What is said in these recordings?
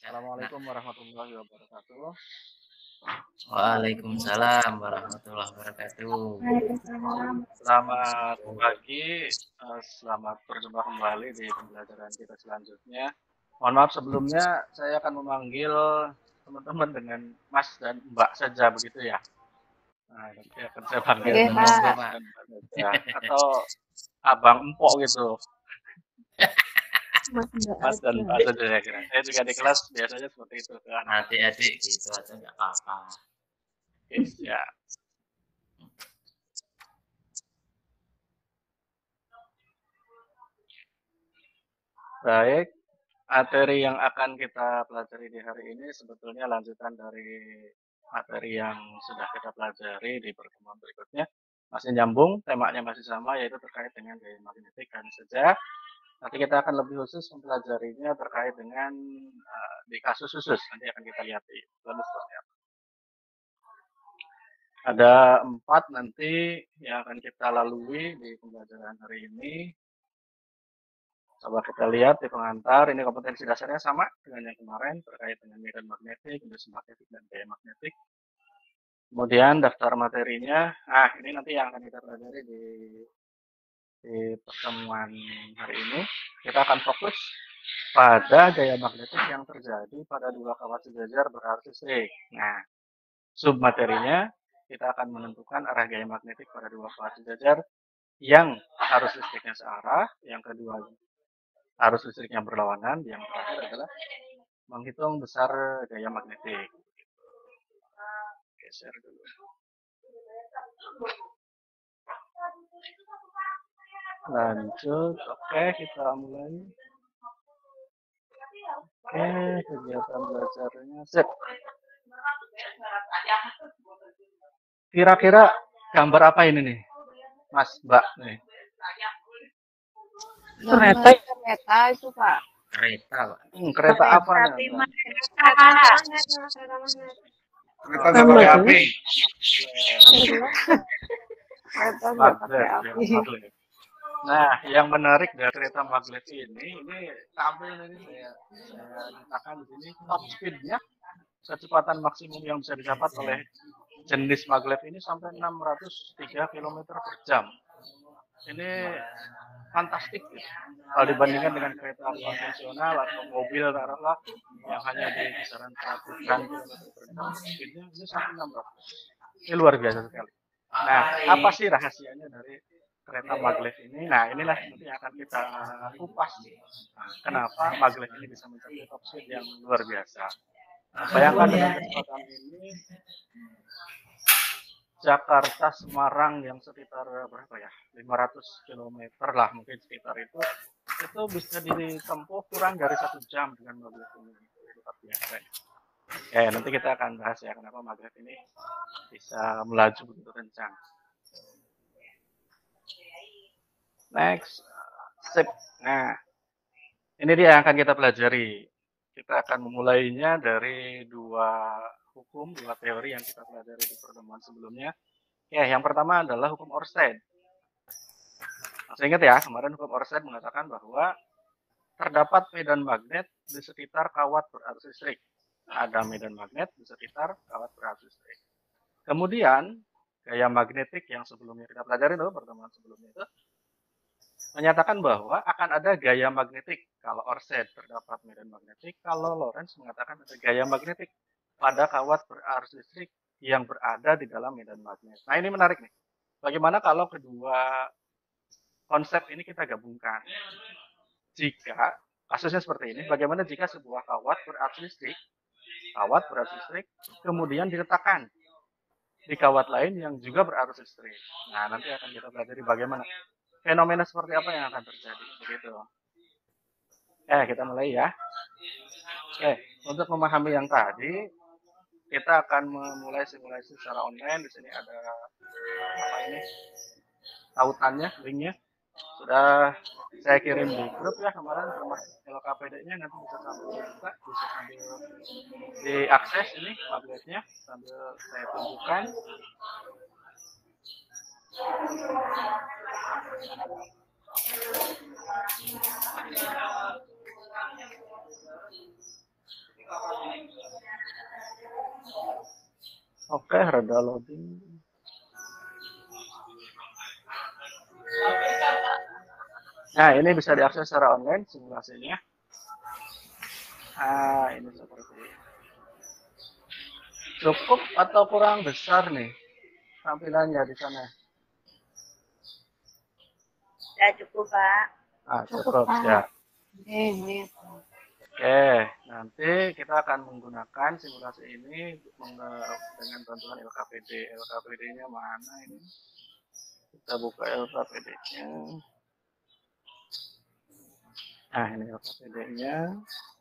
Nah, Assalamualaikum warahmatullahi wabarakatuh. waalaikumsalam warahmatullahi wabarakatuh. Waalaikumsalam. Selamat pagi, selamat berjumpa kembali di pembelajaran kita selanjutnya. Mohon maaf sebelumnya saya akan memanggil teman-teman dengan Mas dan Mbak saja begitu ya. Nah, nanti akan saya panggil Oke, dengan Monggo, Pak. Mas Pak. dan Mbak saja. Atau Abang Empok gitu, Mas enggak Mas dan ada. Mbak saja ya kira. Saya juga di kelas biasanya seperti itu ke anak-anak. Adik-adik gitu aja nggak apa-apa. Oke, ya. Baik, materi yang akan kita pelajari di hari ini sebetulnya lanjutan dari materi yang sudah kita pelajari di pertemuan berikutnya. Masih nyambung, temanya masih sama, yaitu terkait dengan gaya magnetik hanya saja. Nanti kita akan lebih khusus mempelajarinya terkait dengan di kasus khusus. Nanti akan kita lihat di seperti apa. Ada 4 nanti yang akan kita lalui di pembelajaran hari ini. Coba kita lihat di pengantar, ini kompetensi dasarnya sama dengan yang kemarin terkait dengan medan magnetik, industri magnetik, dan gaya magnetik. Kemudian daftar materinya, ini nanti yang akan kita pelajari di pertemuan hari ini. Kita akan fokus pada gaya magnetik yang terjadi pada dua kawat sejajar berarus listrik. Nah, submaterinya kita akan menentukan arah gaya magnetik pada dua kawat sejajar yang arus listriknya searah, yang kedua arus listriknya berlawanan, yang terakhir adalah menghitung besar gaya magnetik. Geser dulu. Lanjut, oke, kita mulai. Oke, kegiatan belajarnya sip. Kira-kira gambar apa ini nih, Mas, Mbak nih? Gambar kereta itu, Pak. Kereta, Pak. Kereta apa nih? Kereta Kereta nggak pakai api. Kereta nggak pakai api. Nah, yang menarik dari kereta magnet ini tampil ini saya nyatakan di sini top speednya, kecepatan maksimum yang bisa didapat oleh jenis magnet ini sampai 603 km per jam. Ini fantastik gitu. Kalau dibandingkan dengan kereta konvensional atau mobil taruhlah yang hanya di kisaran 100-an km per jam, speednya ini sampai 600. Ini luar biasa sekali. Nah, apa sih rahasianya dari kereta maglev ini? Nah, inilah nanti yang akan kita kupas. Kenapa maglev ini bisa mencapai top speed yang luar biasa. Bayangkan dengan kecepatan ini, Jakarta Semarang yang sekitar berapa ya? 500 km lah mungkin sekitar itu bisa ditempuh kurang dari 1 jam dengan maglev ini. Luar biasa. Oke, nanti kita akan bahas ya kenapa maglev ini bisa melaju begitu kencang. Next, sip. Nah, ini dia yang akan kita pelajari. Kita akan memulainya dari dua teori yang kita pelajari di pertemuan sebelumnya. Ya, yang pertama adalah hukum Ørsted. Masih ingat ya, kemarin hukum Ørsted mengatakan bahwa terdapat medan magnet di sekitar kawat berarus listrik. Ada medan magnet di sekitar kawat berarus listrik. Kemudian, gaya magnetik yang sebelumnya kita pelajari dulu, pertemuan sebelumnya itu, menyatakan bahwa akan ada gaya magnetik. Kalau Ørsted terdapat medan magnetik, kalau Lorentz mengatakan ada gaya magnetik pada kawat berarus listrik yang berada di dalam medan magnet. Nah, ini menarik nih. Bagaimana kalau kedua konsep ini kita gabungkan? Jika kasusnya seperti ini, bagaimana jika sebuah kawat berarus listrik kemudian diletakkan di kawat lain yang juga berarus listrik. Nah, nanti akan kita pelajari bagaimana fenomena seperti apa yang akan terjadi. Begitu. Kita mulai ya. Untuk memahami yang tadi, kita akan memulai simulasi secara online. Di sini ada tautannya, linknya. Sudah saya kirim di grup ya kemarin, termasuk LKPD-nya, nanti bisa sambil buka, bisa sambil diakses ini tabletnya sambil saya tunjukkan. Oke, rada loading. Nah, ini bisa diakses secara online simulasinya. Ah, ini seperti ini. Cukup atau kurang besar nih tampilannya di sana? Ya cukup, Pak. Ah, Cukup, cukup Pak. ya. Ini. Oke, nanti kita akan menggunakan simulasi ini dengan bantuan LKPD. LKPD-nya mana ini? Kita buka LKPD-nya. Nah, ini LKPD-nya.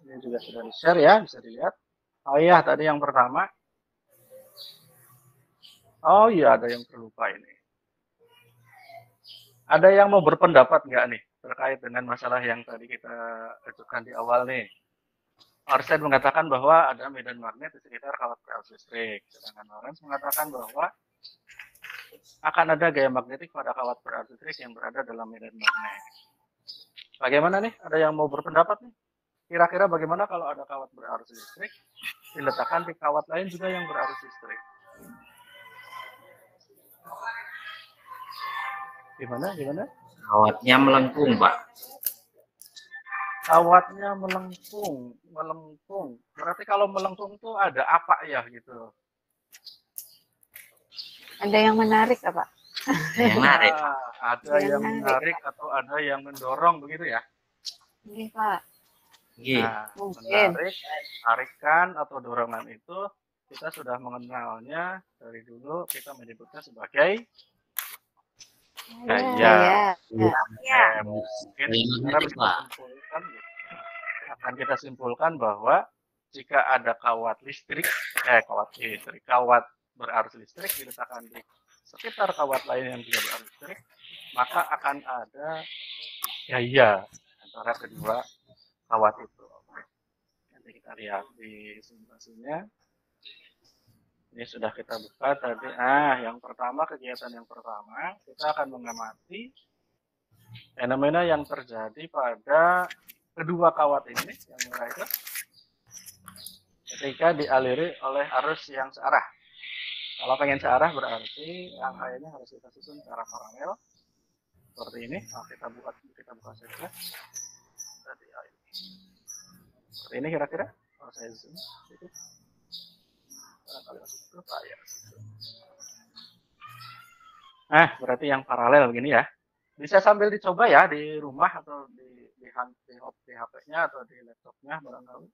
Ini juga sudah di-share ya, bisa dilihat. Oh iya, tadi yang pertama. Oh iya, ada yang terlupa ini. Ada yang mau berpendapat nggak nih terkait dengan masalah yang tadi kita ajukan di awal nih? Orsted mengatakan bahwa ada medan magnet di sekitar kawat berarus listrik, sedangkan Lorentz mengatakan bahwa akan ada gaya magnetik pada kawat berarus listrik yang berada dalam medan magnet. Bagaimana nih? Ada yang mau berpendapat nih? Kira-kira bagaimana kalau ada kawat berarus listrik diletakkan di kawat lain juga yang berarus listrik? Gimana? Kawatnya melengkung, Pak. Kawatnya melengkung. Berarti kalau melengkung tuh ada apa ya gitu? Ada yang menarik, Pak? Yang menarik. Ada yang menarik atau ada yang mendorong begitu ya? Ini, Pak. Iya. Nah, Mungkin. menarik, tarikan atau dorongan itu kita sudah mengenalnya dari dulu, kita menyebutnya sebagai gaya. Mungkin sekarang Magnetik, bisa Pak. simpulkan, akan kita simpulkan bahwa jika ada kawat berarus listrik diletakkan di sekitar kawat lain yang juga berarus listrik, maka akan ada gaya antara kedua kawat itu. Nanti kita lihat di simulasinya. Ini sudah kita buka tadi. Yang pertama, kegiatan yang pertama, kita akan mengamati fenomena yang terjadi pada kedua kawat ini, yang merah itu, ketika dialiri oleh arus yang searah. Kalau pengen searah berarti rangkaiannya harus kita susun secara paralel seperti ini. Kita buka saja. Tadi seperti ini kira-kira. Kalau saya zoom, itu berarti yang paralel begini ya. Bisa sambil dicoba ya di rumah atau di HP-nya atau di laptopnya barangkali.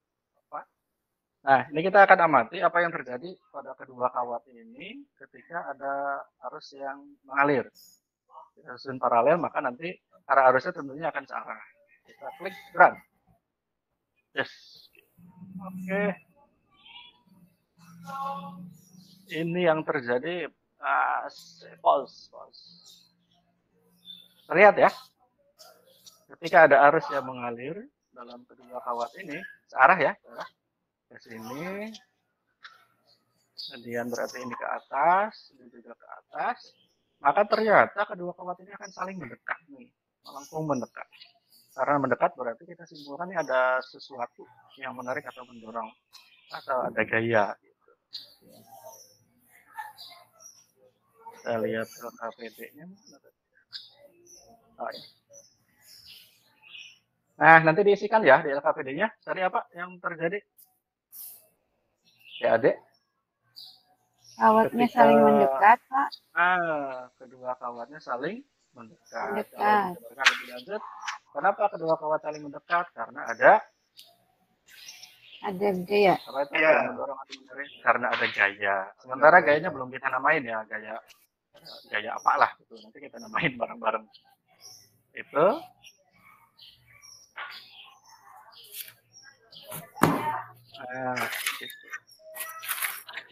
Nah, ini kita akan amati apa yang terjadi pada kedua kawat ini ketika ada arus yang mengalir. Kita susun paralel, maka nanti arah arusnya tentunya akan searah. Kita klik run. Yes. Oke. Ini yang terjadi false. Terlihat ya, ketika ada arus yang mengalir dalam kedua kawat ini, searah ya, ke sini, kemudian berarti ini ke atas, ini juga ke atas, maka ternyata kedua kawat ini akan saling mendekat nih, melengkung mendekat. Karena mendekat berarti kita simpulkan ini ada sesuatu yang menarik atau mendorong, atau ada gaya. Gitu. Kita lihat LKPD-nya. Oh, ya. Nah, nanti diisikan ya di LKPD-nya. Tadi apa yang terjadi? Ya, Adek? Kawatnya saling mendekat, Pak. Kedua kawatnya saling mendekat. Kalau kita lebih lanjut, kenapa kedua kawat saling mendekat? Karena ada gaya. Apa itu? Ya. Mendorong atau menarik? Karena ada gaya. Sementara gayanya belum kita namain ya, gaya apalah gitu. Nanti kita namain bareng-bareng. Itu.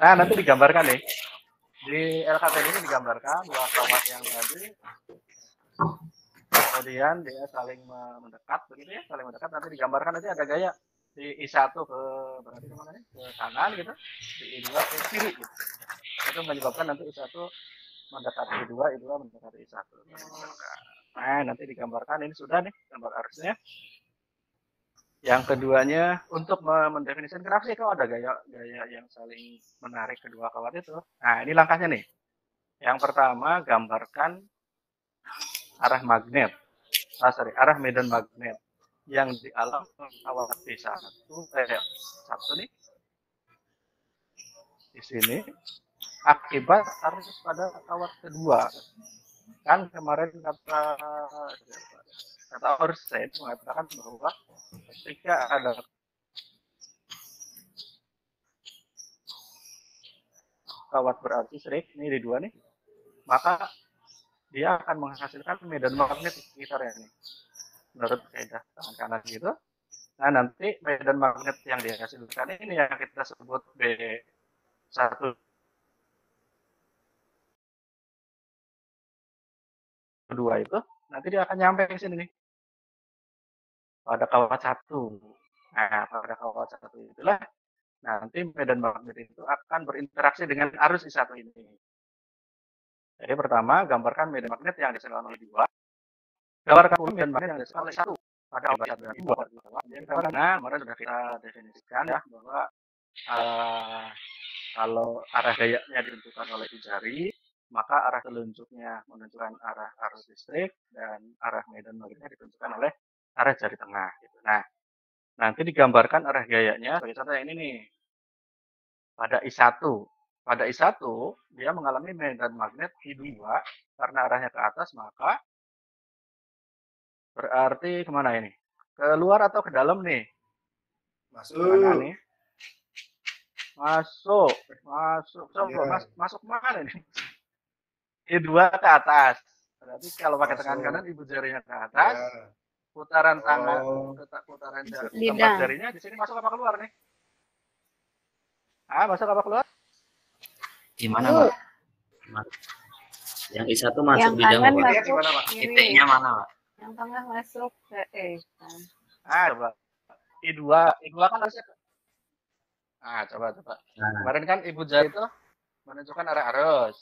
Nah, nanti digambarkan nih. Di LKPD ini digambarkan dua kawat yang tadi. Kemudian dia saling mendekat, begitu ya, saling mendekat. Nanti digambarkan nanti ada gaya di I1 ke berarti kemana nih? Ke kanan gitu, di I2 ke kiri gitu. Itu menyebabkan nanti I1 mendekati I2 mendekati I1. Nah, nanti digambarkan ini sudah nih gambar arusnya. Yang keduanya untuk mendefinisikan kenapa sih kalau ada gaya yang saling menarik kedua kawat itu. Nah, ini langkahnya nih. Yang pertama, gambarkan arah magnet. Arah medan magnet yang dialami kawat satu nih di sini akibat arus pada kawat kedua. Kan kemarin kata Orsen mengatakan bahwa ketika ada kawat berarti strik ini di dua nih, maka dia akan menghasilkan medan magnet di sekitarnya nih. Menurut kaidah tangan kanan gitu. Nah, nanti medan magnet yang dihasilkan ini yang kita sebut B1 2 itu nanti dia akan nyampe ke sini nih. Pada kawat satu. Nah, pada kawat satu itulah nanti medan magnet itu akan berinteraksi dengan arus I1 ini. Jadi pertama, gambarkan medan magnet yang dihasilkan oleh dua. Gambarkan pula medan magnet yang dihasilkan oleh satu. Pada kawat dua. Nah, kemarin sudah kita definisikan ya bahwa kalau arah gayanya ditentukan oleh jari, maka arah telunjuknya menunjukkan arah arus listrik dan arah medan magnetnya ditentukan oleh arah jari tengah. Gitu. Nah, nanti digambarkan arah gayanya sebagai contoh yang ini nih. Pada I1. Pada I1, dia mengalami medan magnet I2 karena arahnya ke atas, maka berarti kemana ini? Keluar atau ke dalam nih? Masuk. Mana nih? Masuk. Coba masuk mana nih? I2 ke atas. Berarti kalau pakai tangan kanan, ibu jarinya ke atas. Ya. Putaran tangan, putaran keempat jarinya di sini masuk apa keluar nih? Masuk apa keluar? Gimana, Pak? Yang I1 masuk yang bidang kanan apa? masuk Titiknya mana, Pak? Yang tengah masuk ke coba. I2 kan harusnya coba. Nah. Kemarin kan ibu jari itu menunjukkan arah arus.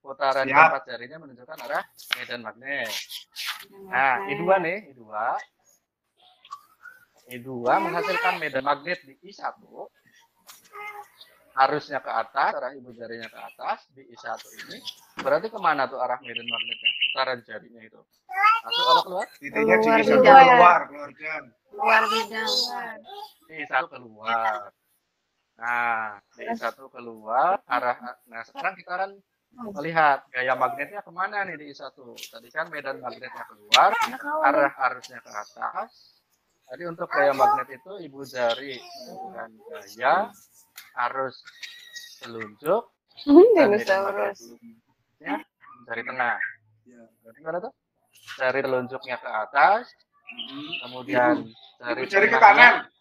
Putaran keempat jarinya menunjukkan arah medan magnet. Nah, I2 nih, I2 menghasilkan medan magnet di I1. Arusnya ke atas, arah ibu jarinya ke atas, di I1 ini. Berarti kemana tuh arah medan magnetnya? Putaran jarinya itu. Masuk apa keluar? Titiknya di I1 keluar bidang. Di I1 keluar. Nah, di I1 keluar, nah sekarang kita kan melihat gaya magnetnya kemana nih di I1. Tadi kan medan magnetnya keluar, arah arusnya ke atas. Jadi untuk gaya magnet itu ibu jari menunjukkan gaya, arus telunjuk, dan medan magnetnya dari tengah. Berarti mana tuh? Dari telunjuknya ke atas, kemudian dari jari ke kanan.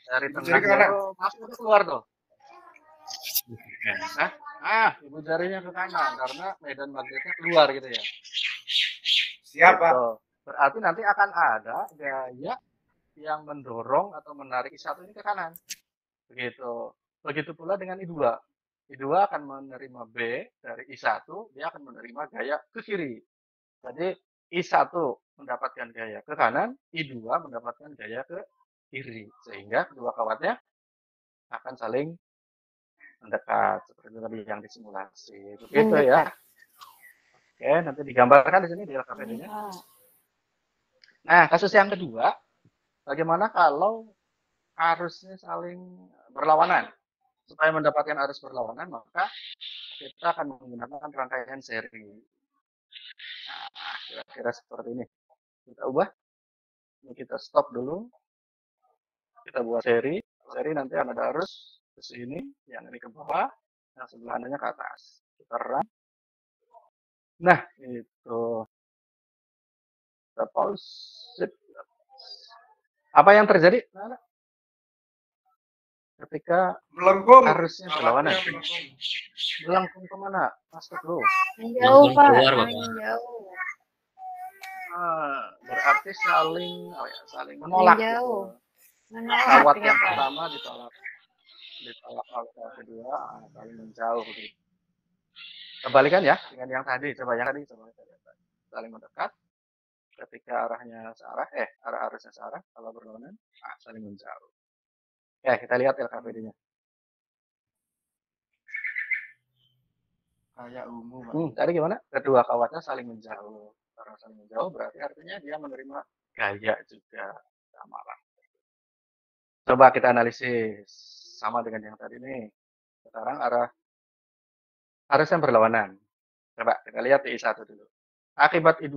Dari tengahnya masuk itu keluar tuh. Ibu jarinya ke kanan karena medan magnetnya keluar gitu ya. Siapa? Gitu. Berarti nanti akan ada gaya yang mendorong atau menarik I1 ini ke kanan. Begitu. Begitu pula dengan I2. I2 akan menerima B dari I1, dia akan menerima gaya ke kiri. Jadi I1 mendapatkan gaya ke kanan, I2 mendapatkan gaya ke kiri. Sehingga kedua kawatnya akan saling mendekat seperti tadi yang disimulasi. Begitu ya. Oke, nanti digambarkan di sini di LKPD-nya. Nah, kasus yang kedua, bagaimana kalau arusnya saling berlawanan? Supaya mendapatkan arus berlawanan, maka kita akan menggunakan rangkaian seri. Nah, kira-kira seperti ini. Kita ubah. Ini kita stop dulu. Kita buat seri. Seri nanti akan ada arus ke sini, yang ini ke bawah, yang sebelah kanannya ke atas. Kita run. Nah, itu. Kita pause. Apa yang terjadi? Ketika melengkung arusnya berlawanan. Melengkung kemana? Masuk dulu. Menjauh, Pak. Menjauh. Berarti saling menolak. Menjauh. Kawat yang pertama ditolak oleh kawat kedua, saling menjauh. Kebalikan ya dengan yang tadi. Coba yang tadi saling mendekat. ketika arahnya searah, arah arusnya searah, kalau berlawanan, saling menjauh. Ya, kita lihat LKPD-nya. Kayak umum. Tadi gimana? Kedua kawatnya saling menjauh. Karena saling menjauh berarti artinya dia menerima gaya juga sama lah. Coba kita analisis sama dengan yang tadi nih. Sekarang arus yang berlawanan. Coba kita lihat I1 dulu. Akibat I2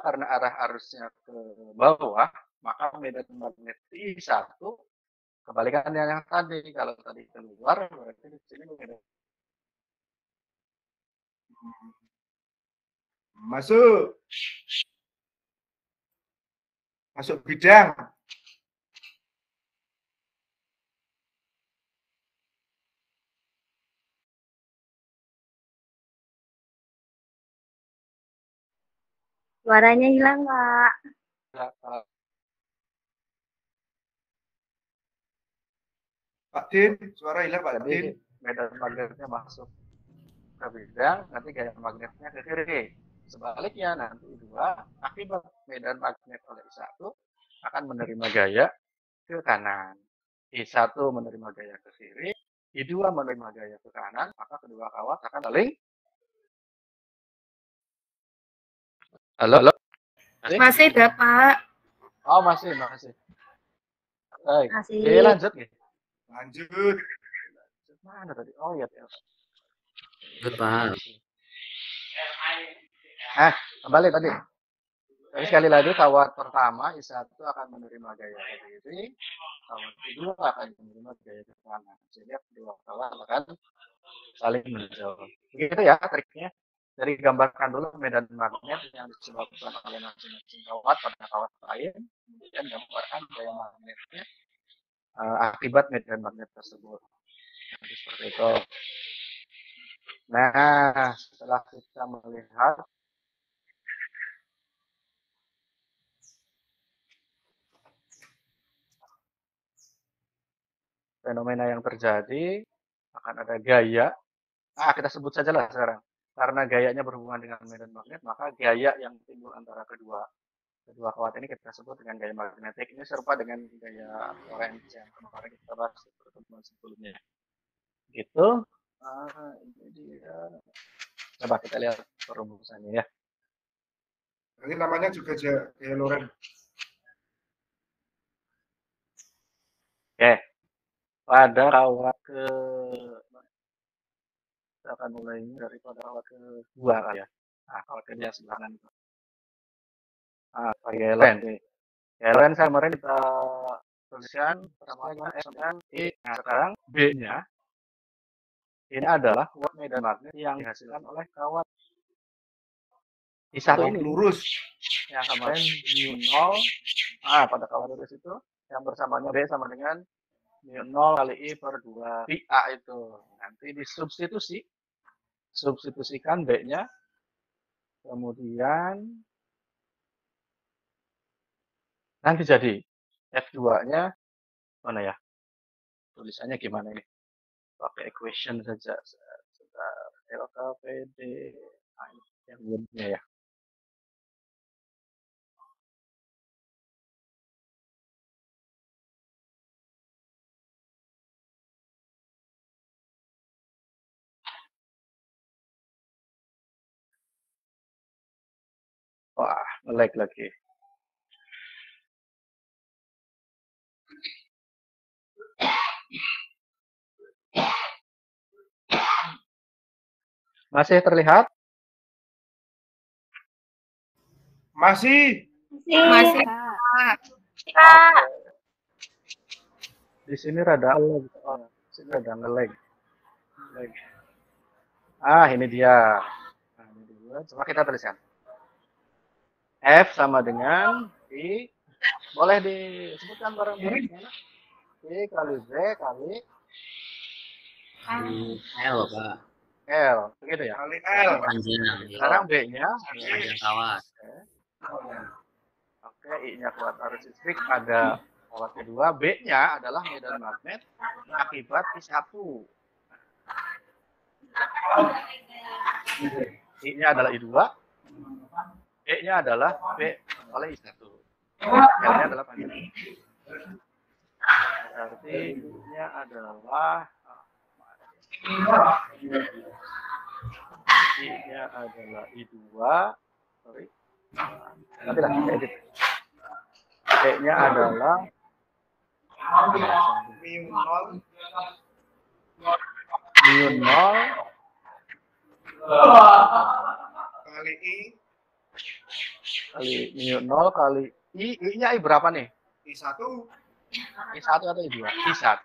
karena arah arusnya ke bawah, maka medan magnet I1 kebalikannya yang tadi. Kalau tadi keluar, berarti di sini medan. Masuk. Masuk bidang. Suaranya hilang, Kak. Pak Din, suara hilang Pak Jadi Din. medan magnetnya masuk ke bidang, nanti gaya magnetnya ke kiri. Sebaliknya nanti I2 akibat medan magnet oleh I1 akan menerima gaya ke kanan. I1 menerima gaya ke kiri, I2 menerima gaya ke kanan, maka kedua kawat akan saling. Halo? Masih ada, Pak. Oh, masih. Baik. Masih. Lanjut nih. Lanjut. Mana tadi? Oh iya. Pak. Kembali tadi. Jadi sekali lagi kawat pertama I1 akan menerima gaya ke kiri, kawat kedua akan menerima gaya ke kanan. Sehingga kedua kawat akan saling menjauh. Begitu ya triknya. Jadi gambarkan dulu medan magnet yang disebabkan oleh masing-masing kawat pada kawat lain, kemudian gambarkan gaya magnetnya akibat medan magnet tersebut. Jadi seperti itu. Nah, setelah kita melihat fenomena yang terjadi, akan ada gaya. Kita sebut saja lah sekarang. Karena gayanya berhubungan dengan medan magnet, maka gaya yang timbul antara kedua kawat ini kita sebut dengan gaya magnetik. Ini serupa dengan gaya Lorentz yang kemarin kita bahas di pertemuan sebelumnya. Gitu. Ini dia. Coba kita lihat perumusannya ya. Ini namanya juga gaya Lorentz. Oke. Pada kawat kita akan mulai daripada kawat kedua kali ya. Kawat kedua sebelah kanan. Gaya Lorentz nih. Gaya Lorentz kemarin kita tuliskan pertama S dan I. Nah, sekarang B-nya ini adalah kawat medan magnet yang dihasilkan oleh kawat I1 ini lurus. Yang kemarin mu0 pada kawat lurus itu yang bersamanya B sama dengan mu0 kali I per 2 pi A itu. Nanti substitusikan B-nya, kemudian nanti jadi F2-nya mana ya? Tulisannya gimana ini? Pakai equation saja. LKPD yang wordnya ya. Wah, nge-lag lagi. Masih terlihat? Masih. Masih. Di sini rada nge-lag. Ini dia. Coba kita tuliskan. F sama dengan I. Boleh disebutkan bareng-bareng. I kali Z kali L, Pak. L. Begitu ya? Kali L. Panjang. Sekarang B-nya. Panjang kawat. Oke, I-nya kuat arus listrik pada kawat kedua. B-nya adalah medan magnet akibat I1. I-nya adalah I2. B-nya adalah B oleh I1. L-nya adalah panjang. Berarti I-nya adalah I-nya adalah I2. Sorry. Nanti lah saya edit. B-nya adalah mu 0 mu 0 kali I kali mu 0 kali I-nya I berapa nih? I1 I1 atau I2? I1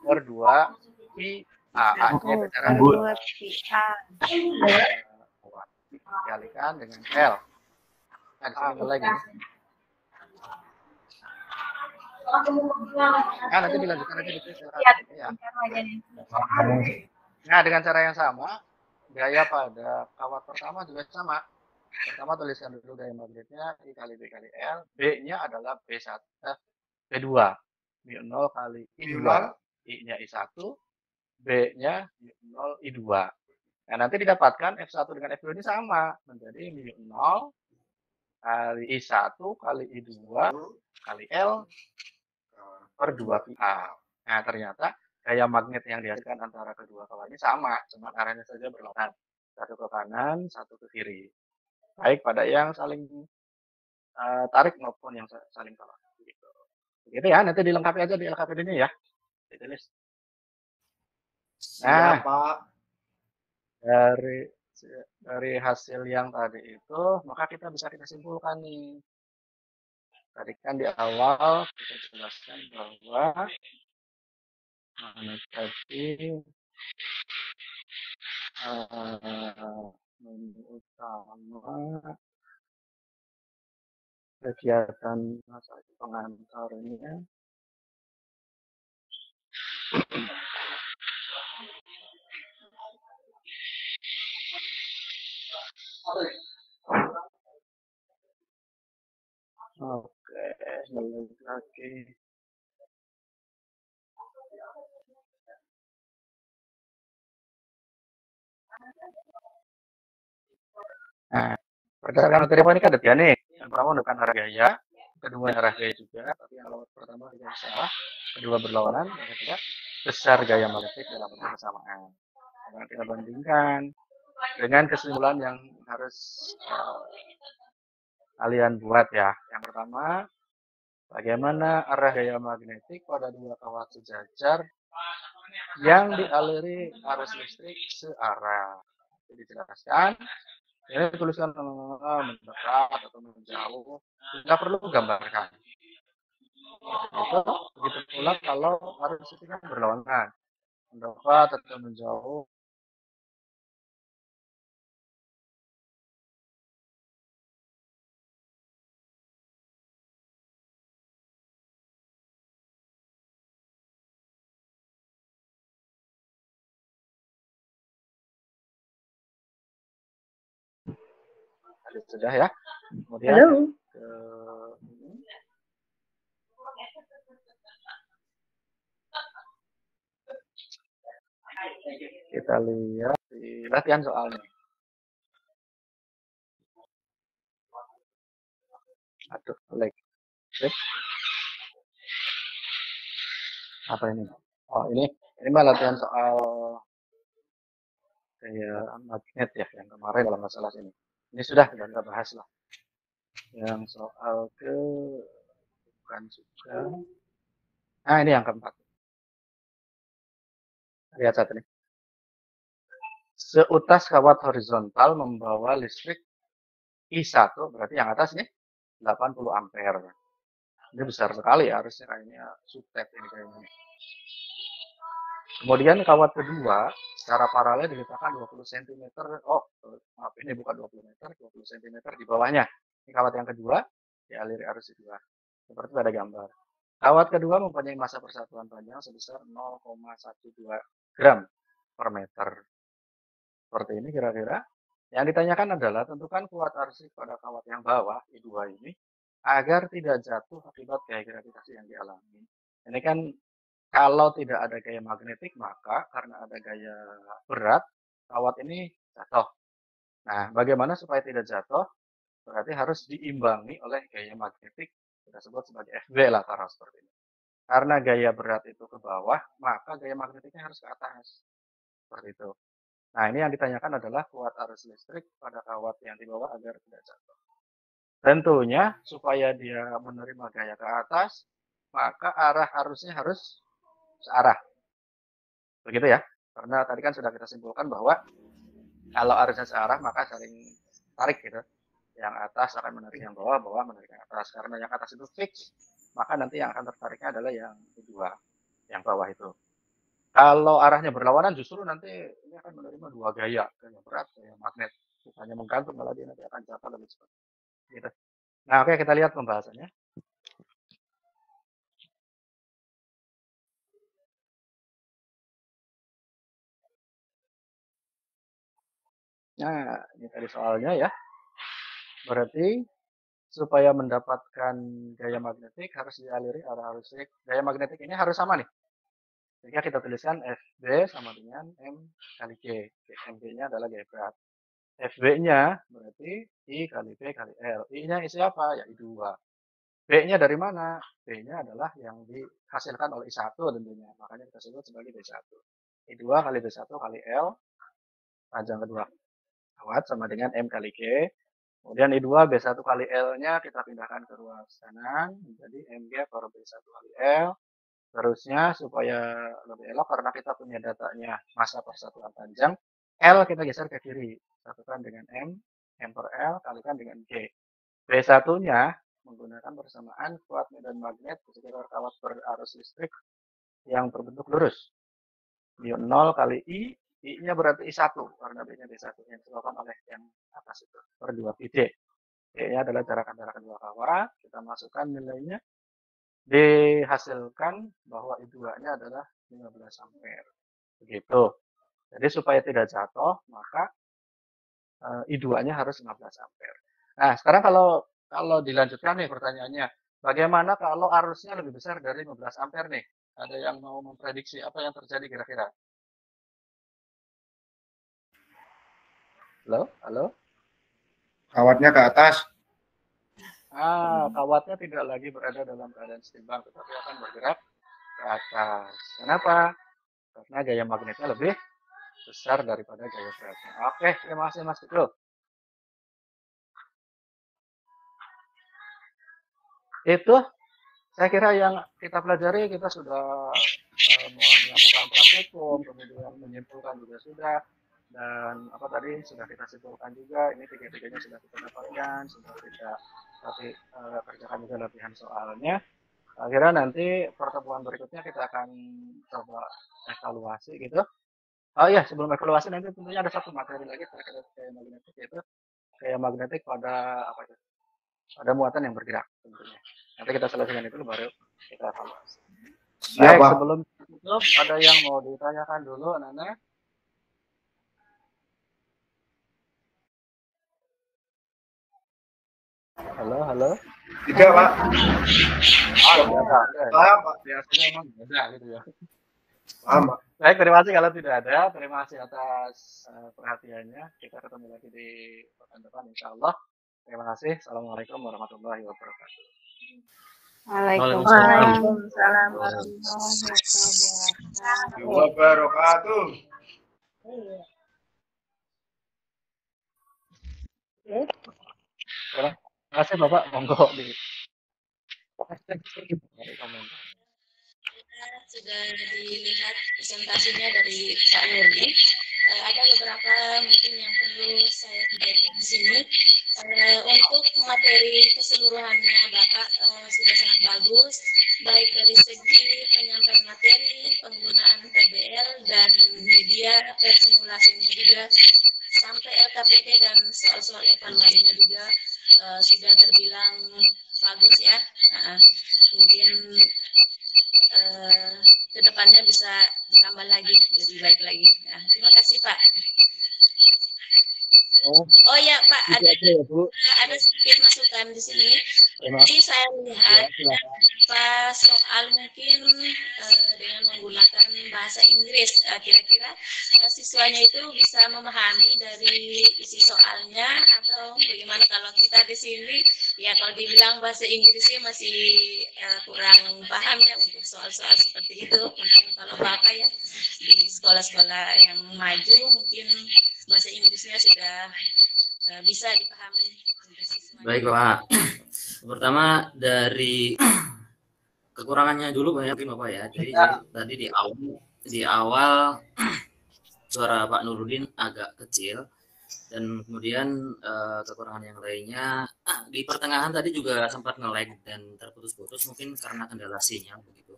per 2 I A-nya bicara buat kita. dikalikan dengan L. Nah, di sini lagi. Nah, nanti dilanjutkan aja gitu ya. Nah, dengan cara yang sama, gaya pada kawat pertama juga sama. Pertama tuliskan dulu gaya magnetnya I kali B kali L. B-nya adalah B1, B2. mu 0 kali I2. I-nya I1, B-nya mu 0 I2. Nah, nanti didapatkan F1 dengan F2 ini sama. Menjadi mu 0 kali I1 kali I2 kali L per 2πA. Nah, ternyata gaya magnet yang dihasilkan antara kedua kawat ini sama. Cuma arahnya saja berlawanan. Satu ke kanan, satu ke kiri. Baik pada yang saling tarik maupun yang saling tolak. Begitu ya, nanti dilengkapi aja di LKPD-nya ya. Ditulis. Nah, Pak. dari hasil yang tadi itu, maka kita bisa simpulkan nih. Tadi kan di awal kita jelaskan bahwa magnet tadi menu utama kegiatan masa pengantarnya oke, balik lagi. Nah, berdasarkan materi apa ini kan ada tiga nih. Yang pertama menentukan arah gaya, kedua arah gaya juga, tapi yang pertama tidak salah, kedua berlawanan, yang ketiga besar gaya magnetik dalam bentuk bersamaan. Nah, kita bandingkan dengan kesimpulan yang harus kalian buat ya. Yang pertama, bagaimana arah gaya magnetik pada dua kawat sejajar yang dialiri arus listrik searah. Jadi dijelaskan. Ini tuliskan mendekat atau menjauh. Tidak perlu gambarkan. Itu begitu pula kalau arus listriknya berlawanan. Mendekat atau menjauh. Sudah ya. Kemudian kita lihat di latihan soalnya. Aduh, lag. Apa ini? Oh, ini mah latihan soal kayak magnet ya yang kemarin dalam masalah ini. Ini sudah kita bahas lah. Yang soal bukan juga. Nah, ini yang keempat. Lihat satu nih. Seutas kawat horizontal membawa listrik I1, berarti yang atas nih 80 ampere. Ini besar sekali ya, harusnya kayaknya subtep ini kayaknya. Kemudian kawat kedua secara paralel diletakkan 20 cm. Oh, maaf ini bukan 20 meter, 20 cm di bawahnya. Ini kawat yang kedua dialiri arus I2. Seperti pada gambar. Kawat kedua mempunyai massa persatuan panjang sebesar 0,12 gram per meter. Seperti ini kira-kira. Yang ditanyakan adalah tentukan kuat arus pada kawat yang bawah I2 ini agar tidak jatuh akibat gaya gravitasi yang dialami. Ini kan kalau tidak ada gaya magnetik, maka karena ada gaya berat, kawat ini jatuh. Nah, bagaimana supaya tidak jatuh? berarti harus diimbangi oleh gaya magnetik, kita sebut sebagai FB lah taruh seperti ini. Karena gaya berat itu ke bawah, maka gaya magnetiknya harus ke atas. Seperti itu. Nah, ini yang ditanyakan adalah kuat arus listrik pada kawat yang di bawah agar tidak jatuh. Tentunya supaya dia menerima gaya ke atas, maka arah arusnya harus searah. Begitu ya. Karena tadi kan sudah kita simpulkan bahwa kalau arusnya searah maka saling tarik gitu. Yang atas akan menarik yang bawah, bawah menarik yang atas. Karena yang atas itu fix, maka nanti yang akan tertariknya adalah yang kedua, yang bawah itu. Kalau arahnya berlawanan justru nanti ini akan menerima dua gaya berat, gaya magnet. Bukannya menggantung, malah dia nanti akan jatuh lebih cepat. Gitu. Nah, oke, kita lihat pembahasannya. Nah, ini tadi soalnya ya. Berarti supaya mendapatkan gaya magnetik harus dialiri arah arus listrik. Gaya magnetik ini harus sama nih. Sehingga kita tuliskan FB sama dengan M kali G. MB-nya adalah gaya berat. FB-nya berarti I kali B kali L. I-nya isi apa? Ya I2. B-nya dari mana? B-nya adalah yang dihasilkan oleh I1 tentunya. Makanya kita sebut sebagai B1. I2 kali B1 kali L, panjang kedua kawat sama dengan M kali G. Kemudian I2 B1 kali L-nya kita pindahkan ke ruas kanan, menjadi MG per B1 kali L. Terusnya supaya lebih elok karena kita punya datanya massa persatuan panjang, L kita geser ke kiri, satukan dengan M per L kalikan dengan G. B1-nya menggunakan persamaan kuat medan magnet di sekitar kawat berarus listrik yang berbentuk lurus. Mu 0 kali I-nya berarti I1 karena B-nya B1 yang disebabkan oleh yang atas itu per 2 pi D. D-nya adalah jarak antara kedua kawat, kita masukkan nilainya, dihasilkan bahwa I2-nya adalah 15 ampere. Begitu. Jadi supaya tidak jatuh, maka I2-nya harus 15 ampere. Nah, sekarang kalau dilanjutkan nih pertanyaannya, bagaimana kalau arusnya lebih besar dari 15 ampere nih? Ada yang mau memprediksi apa yang terjadi kira-kira? Halo? Halo? Kawatnya ke atas. Kawatnya tidak lagi berada dalam keadaan seimbang, tetapi akan bergerak ke atas. Kenapa? Karena gaya magnetnya lebih besar daripada gaya beratnya. Oke, terima kasih Mas Fikul. Itu saya kira yang kita pelajari, kita sudah melakukan praktikum, kemudian menyimpulkan juga sudah, dan apa tadi sudah kita simpulkan juga, ini tiga-tiganya sudah kita dapatkan, sudah kita kerjakan juga latihan soalnya. Akhirnya nanti pertemuan berikutnya kita akan coba evaluasi gitu. Oh iya, sebelum evaluasi nanti tentunya ada satu materi lagi terkait gaya magnetik, yaitu gaya magnetik pada apa itu? Pada muatan yang bergerak tentunya. Nanti kita selesaikan itu baru kita evaluasi. Baik, sebelum tutup ada yang mau ditanyakan dulu, Nana? Halo? Tidak, Pak. Paham, Pak. Biasanya emang beda gitu ya. Paham, Pak. Baik, terima kasih kalau tidak ada. Terima kasih atas perhatiannya. Kita ketemu lagi di pekan depan, insya Allah. Terima kasih. Assalamualaikum warahmatullahi wabarakatuh. Waalaikumsalam warahmatullahi Wabarakatuh. Terima kasih Bapak. Monggo di sudah dilihat presentasinya dari Pak Nurdi. Ada beberapa mungkin yang perlu saya sampaikan di sini. Untuk materi keseluruhannya Bapak sudah sangat bagus, baik dari segi penyampaian materi, penggunaan PBL dan media, simulasinya juga, sampai LKPD dan soal-soal evaluasinya juga sudah terbilang bagus ya. Mungkin kedepannya bisa ditambah lagi, lebih baik lagi. Nah, terima kasih Pak. Oh ya Pak, ada sedikit masukan di sini. Jadi saya lihat beberapa soal mungkin dengan menggunakan bahasa Inggris. Kira-kira siswanya itu bisa memahami dari isi soalnya atau bagaimana? Kalau kita di sini ya kalau dibilang bahasa Inggrisnya masih kurang paham ya untuk soal-soal seperti itu. Mungkin kalau Bapak ya di sekolah-sekolah yang maju mungkin bahasa Inggrisnya sudah bisa dipahami untuk siswanya. Baik Pak. Pertama dari kekurangannya dulu banyak mungkin Bapak ya. Jadi tadi di awal suara Pak Nurudin agak kecil dan kemudian kekurangan yang lainnya di pertengahan tadi juga sempat nge-lag dan terputus-putus mungkin karena kendala sinyal begitu.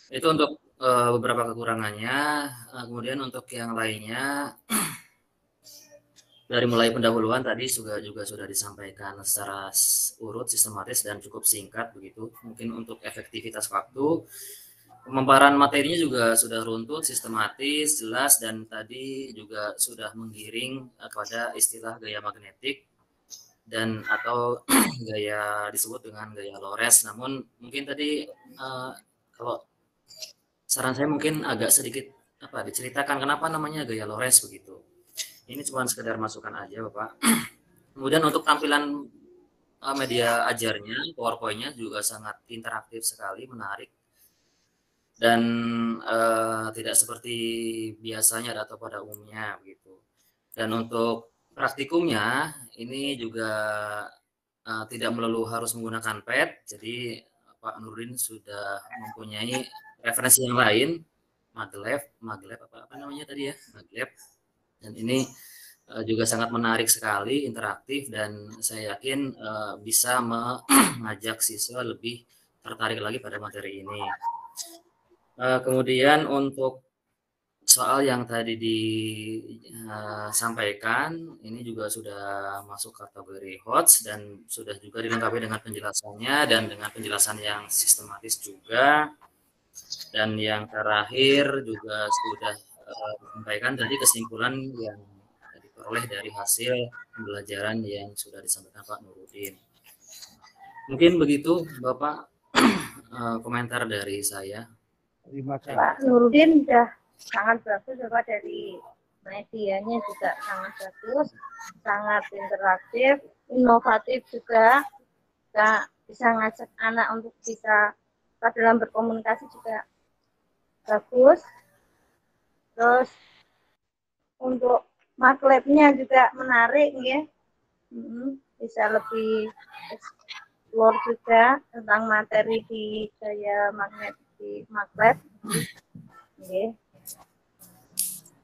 Itu untuk beberapa kekurangannya. Kemudian untuk yang lainnya dari mulai pendahuluan tadi juga sudah disampaikan secara urut, sistematis dan cukup singkat begitu. Mungkin untuk efektivitas waktu, pemaparan materinya juga sudah runtut, sistematis, jelas dan tadi juga sudah menggiring kepada istilah gaya magnetik dan atau gaya disebut dengan gaya Lores. Namun mungkin tadi kalau saran saya mungkin agak sedikit diceritakan kenapa namanya gaya Lores begitu. Ini cuma sekedar masukan aja Bapak. Kemudian untuk tampilan media ajarnya, PowerPoint-nya juga sangat interaktif sekali, menarik. Dan tidak seperti biasanya atau pada umumnya gitu. Dan untuk praktikumnya ini juga tidak melulu harus menggunakan pad. Jadi Pak Nurdin sudah mempunyai referensi yang lain, Maglev apa namanya tadi ya, Maglev. Dan ini juga sangat menarik sekali, interaktif dan saya yakin bisa mengajak siswa lebih tertarik lagi pada materi ini. Kemudian untuk soal yang tadi disampaikan, ini juga sudah masuk kategori HOTS dan sudah juga dilengkapi dengan penjelasannya dan dengan penjelasan yang sistematis juga. Dan yang terakhir juga sudah disampaikan tadi kesimpulan yang diperoleh dari hasil pembelajaran yang sudah disampaikan Pak Nurudin. Mungkin begitu Bapak komentar dari saya. Terima kasih. Pak Nurudin sudah sangat bagus Bapak, dari medianya juga sangat bagus, sangat interaktif, inovatif juga, bisa ngajak anak untuk bisa dalam berkomunikasi juga bagus. Terus untuk maglabnya juga menarik ya, bisa lebih explore juga tentang materi di gaya magnetik di maglab. Okay.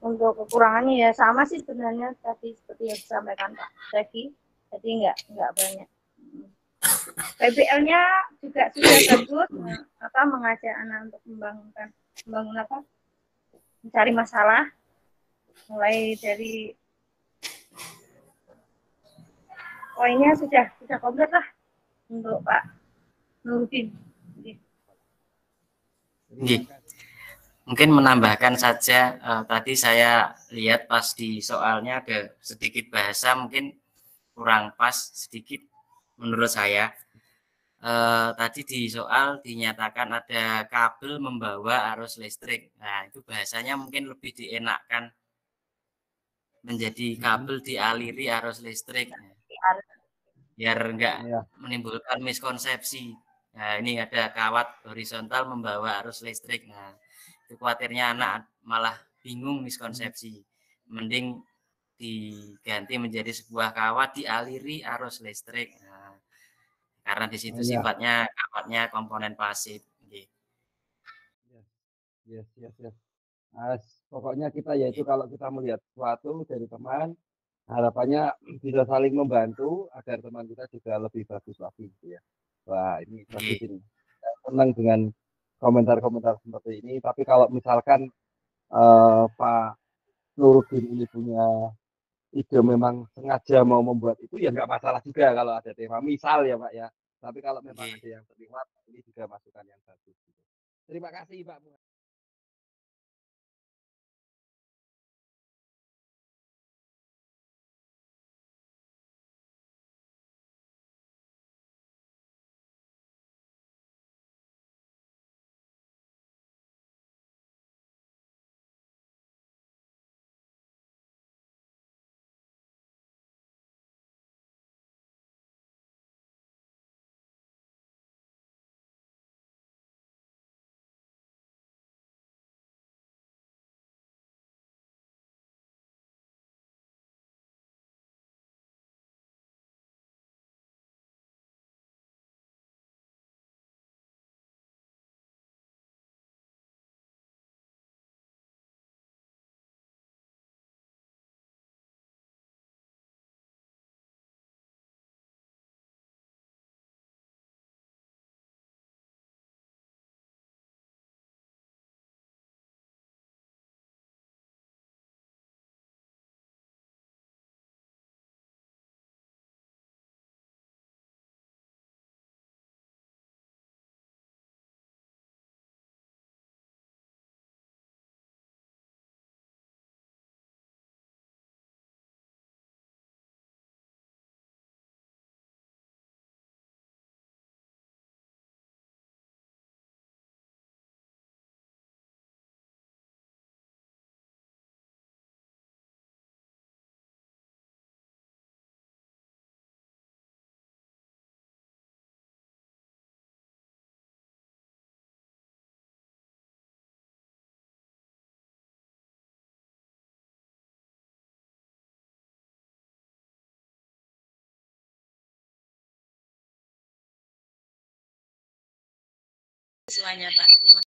Untuk kekurangannya ya sama sih sebenarnya tadi seperti yang disampaikan Pak Zaki, jadi nggak banyak. PBL-nya juga sudah bagus, mengajak anak untuk membangun mencari masalah, mulai dari poinnya sudah komplit lah untuk Pak Nurudin. Mungkin menambahkan saja, tadi saya lihat pas di soalnya ada sedikit bahasa mungkin kurang pas sedikit menurut saya. Tadi di soal dinyatakan ada kabel membawa arus listrik. Nah, itu bahasanya mungkin lebih dienakkan menjadi kabel dialiri arus listrik. Biar enggak menimbulkan miskonsepsi. Nah, ini ada kawat horizontal membawa arus listrik. Nah, itu khawatirnya anak malah bingung miskonsepsi. Mending diganti menjadi sebuah kawat dialiri arus listrik. Nah, karena di situ sifatnya kawatnya komponen pasif. Yes. Pokoknya kita yaitu kalau kita melihat sesuatu dari teman, harapannya bisa saling membantu agar teman kita juga lebih bagus lagi gitu ya. Wah, ini bagus ini. Saya senang dengan komentar-komentar seperti ini. Tapi kalau misalkan Pak Nurudin ini punya ide memang sengaja mau membuat itu ya nggak masalah juga kalau ada tema misal ya Pak ya. Tapi kalau memang ada yang terlihat ini juga masukan yang bagus. Gitu. Terima kasih Pak. siswanya Pak. Terima